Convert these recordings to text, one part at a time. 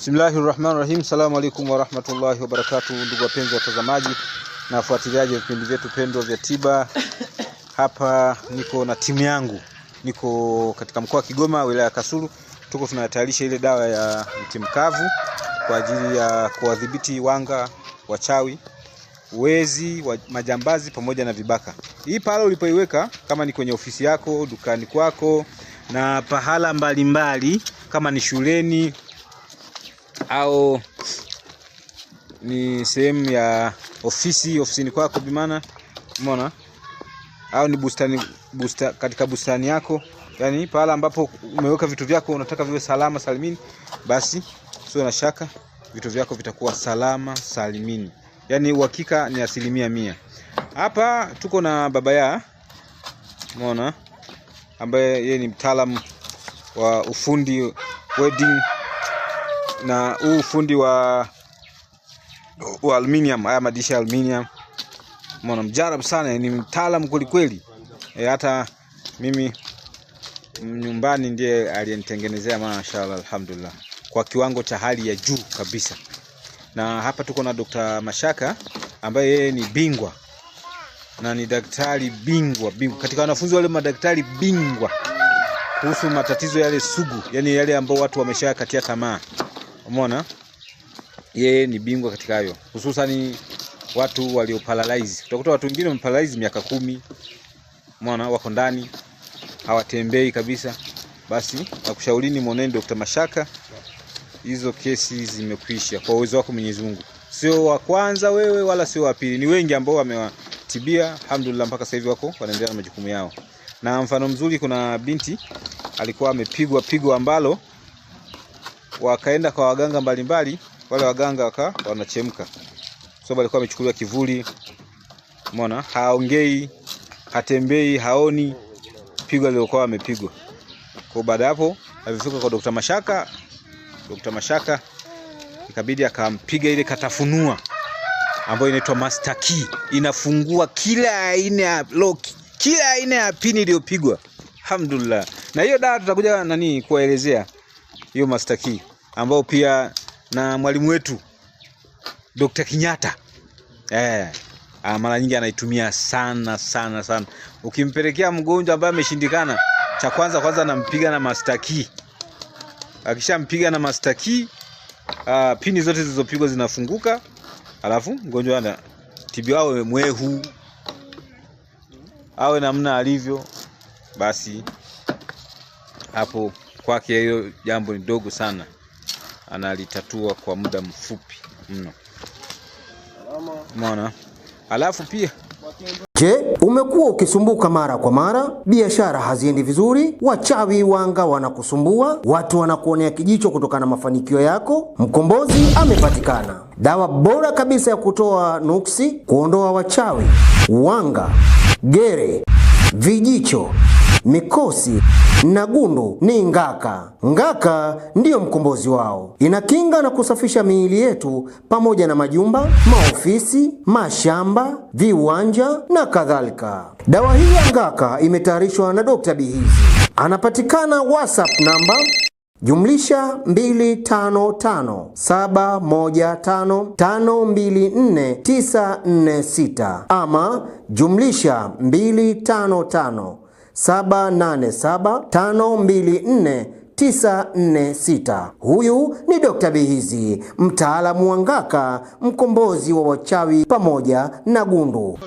Bismillahirrahmanirrahim. Assalamu alaikum warahmatullahi wabarakatuh. Ndugu wapenzi watazamaji na wafuatiliaji wa vipindi vyetu pendwa vya tiba. Hapa niko na timu yangu. Niko katika mkoa wa Kigoma, wilaya ya Kasulu. Tuko tunatayarisha ile dawa ya mti mkavu kwa ajili ya kuwadhibiti wanga, wachawi, wezi, majambazi pamoja na vibaka. Hii pale ulipoiweka, kama ni kwenye ofisi yako, dukani kwako na pahala mbalimbali, kama ni shuleni au ni sehemu ya ofisini kwako, bimana umeona, au ni katika bustani yako, yani pahala ambapo umeweka vitu vyako unataka viwe salama salimini, basi sio na shaka vitu vyako vitakuwa salama salimini, yani uhakika ni 100%. Hapa tuko na baba ya, umeona, ambaye yeye ni mtaalamu wa ufundi welding na huu ufundi wa aluminium, haya madishi ya aluminium. Umeona, mjarabu sana, ni mtaalamu kweli kweli. Hata mimi nyumbani ndiye aliyenitengenezea, mashaallah, alhamdulillah, kwa kiwango cha hali ya juu kabisa. Na hapa tuko na Dr. Mashaka ambaye yeye ni bingwa na ni daktari bingwa katika wanafunzi wale madaktari bingwa kuhusu matatizo yale sugu, yani yale ambao watu wameshakatia tamaa. Umeona, yeye ni bingwa katika hayo, hususan watu walio paralyze. Utakuta watu wengine wameparalyze miaka 10, umeona, wako ndani hawatembei kabisa. Basi nakushaurini muoneni Dr. Mashaka, hizo kesi zimekwisha kwa uwezo wako Mwenyezi Mungu. Sio wa kwanza wewe wala sio wa pili, ni wengi ambao wamewatibia, alhamdulillah, mpaka sasa hivi wako wanaendelea na majukumu yao. Na mfano mzuri, kuna binti alikuwa amepigwa pigo ambalo wakaenda kwa waganga mbalimbali, wale waganga wanachemka, sababu alikuwa amechukuliwa kivuli. Umeona, haongei, hatembei, haoni, pigo alilokuwa amepigwa. Kwa baada hapo alifika kwa Dr. Mashaka. Dr. Mashaka ikabidi akampiga ile katafunua ambayo inaitwa master key, inafungua kila aina ya lock, kila aina ya pini iliyopigwa, alhamdulillah. Na hiyo dawa tutakuja kuelezea hiyo master key, ambao pia na mwalimu wetu Dr. Kinyata mara nyingi anaitumia sana. Ukimpelekea mgonjwa ambaye ameshindikana, cha kwanza anampiga na master key. Akishampiga na master key, pini zote zilizopigwa zinafunguka, alafu mgonjwa anatibiwa, awe mwehu awe namna alivyo, basi hapo kwake hiyo jambo ni dogo sana, analitatua kwa muda mfupi mno. Umeona? Alafu pia, je, umekuwa ukisumbuka mara kwa mara, biashara haziendi vizuri, wachawi wanga wanakusumbua, watu wanakuonea kijicho kutokana na mafanikio yako? Mkombozi amepatikana. Dawa bora kabisa ya kutoa nuksi, kuondoa wachawi, wanga, gere, vijicho, mikosi na gundu ni Ngaka. Ngaka ndiyo mkombozi wao. Inakinga na kusafisha miili yetu pamoja na majumba, maofisi, mashamba, viwanja na kadhalika. Dawa hii ya Ngaka imetayarishwa na Dr. Bihizi. Anapatikana WhatsApp namba +2557155249446 ama +25578752496. Huyu ni Dr. Bihizi, mtaalamu wa Ngaka, mkombozi wa wachawi pamoja na gundu.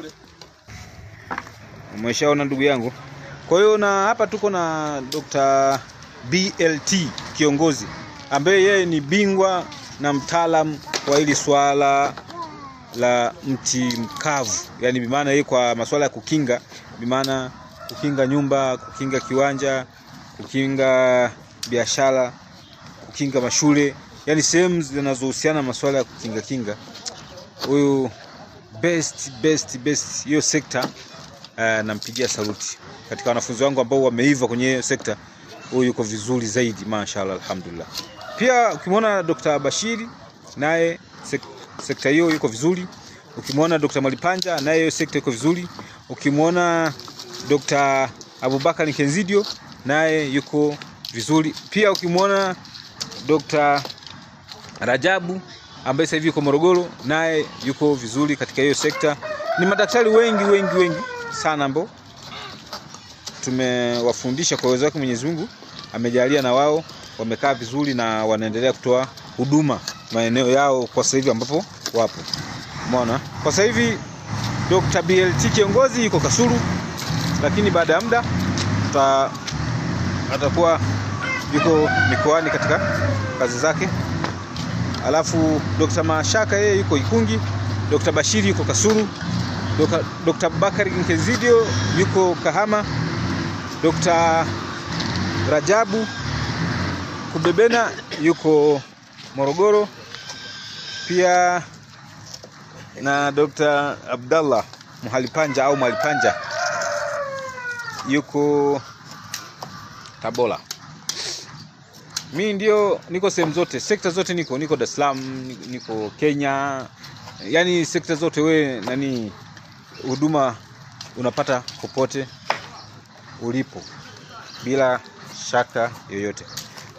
umeshaona ndugu yangu. Kwa hiyo na hapa tuko na Dr. BLT kiongozi, ambaye yeye ni bingwa na mtaalamu wa hili swala la mti mkavu, yani bimaana yeye kwa masuala ya kukinga, bimaana kukinga nyumba, kukinga kiwanja, kukinga biashara, kukinga mashule, yani sehemu zinazohusiana na masuala ya kukinga. Huyu best hiyo sekta, nampigia saluti. Katika wanafunzi wangu ambao wameiva kwenye hiyo sekta, huyu yuko vizuri zaidi, mashaallah, alhamdulillah. Pia ukimwona Dr. Bashiri, naye sekta hiyo yuko vizuri. Ukimwona Dr. Malipanja, naye hiyo sekta yuko vizuri. Ukimwona Dr. Abubakar Rajabu ambaye sasa hivi yuko Morogoro, naye yuko vizuri katika hiyo sekta. Ni madaktari wengi sana ambao tumewafundisha kwa uwezo wake Mwenyezi Mungu amejalia, na wao wamekaa vizuri na wanaendelea kutoa huduma maeneo yao kwa sasa hivi ambapo wapo. Umeona? Kwa sasa hivi Dr. BLT kiongozi yuko Kasulu, lakini baada ya muda atakuwa yuko mikoani katika kazi zake. Alafu Dr. Mashaka yeye yuko Ikungi, Dr. Bashiri yuko Kasulu, Dr. Bakari Nkezidio yuko Kahama, Dr. Rajabu Kubebena yuko Morogoro, pia na Dr. Abdallah Muhalipanja au Malipanja yuko Tabora. Mimi ndio niko sehemu zote, sekta zote niko Dar es Salaam, niko Kenya. Yaani sekta zote we huduma unapata popote ulipo bila shaka yoyote.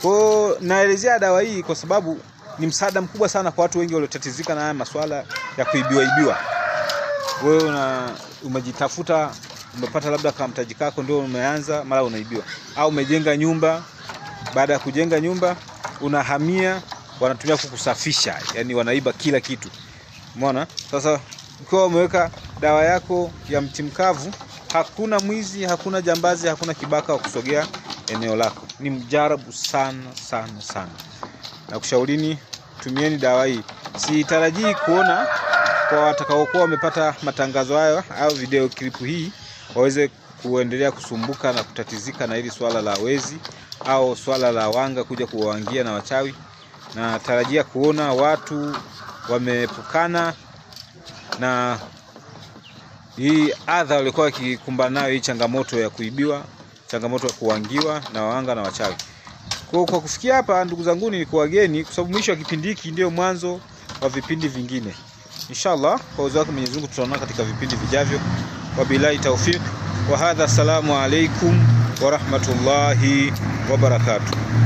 Kwa naelezea dawa hii kwa sababu ni msaada mkubwa sana kwa watu wengi waliotatizika na haya masuala ya kuibiwa. Wewe umejitafuta, umepata labda kama mtaji kako ndio umeanza mara unaibiwa, au umejenga nyumba, baada ya kujenga nyumba unahamia, wanatumia kukusafisha, yani wanaiba kila kitu. Umeona? Sasa ukiwa umeweka dawa yako ya mti mkavu, hakuna mwizi, hakuna jambazi, hakuna kibaka wa kusogea eneo lako. Ni mjarabu sana. Na kushaurini tumieni dawa hii. Sitarajii kuona kwa watakaokuwa wamepata matangazo hayo au video clip hii waweze kuendelea kusumbuka na kutatizika na hili swala la wezi au swala la wanga kuja kuwaangia na wachawi. Na tarajia kuona watu wamepukana na hii adha walikuwa wakikumbana nayo, hii changamoto ya kuibiwa, changamoto ya kuangiwa na wanga na wachawi. Kwa kufikia hapa ndugu zangu ni kuwageni, kwa sababu mwisho wa kipindi hiki ndio mwanzo wa vipindi vingine. Inshallah kwa uwezo wake Mwenyezi Mungu tutaona katika vipindi vijavyo. Wabillahi tawfik wa hadha, assalamu alaikum wa rahmatullahi wa barakatuh.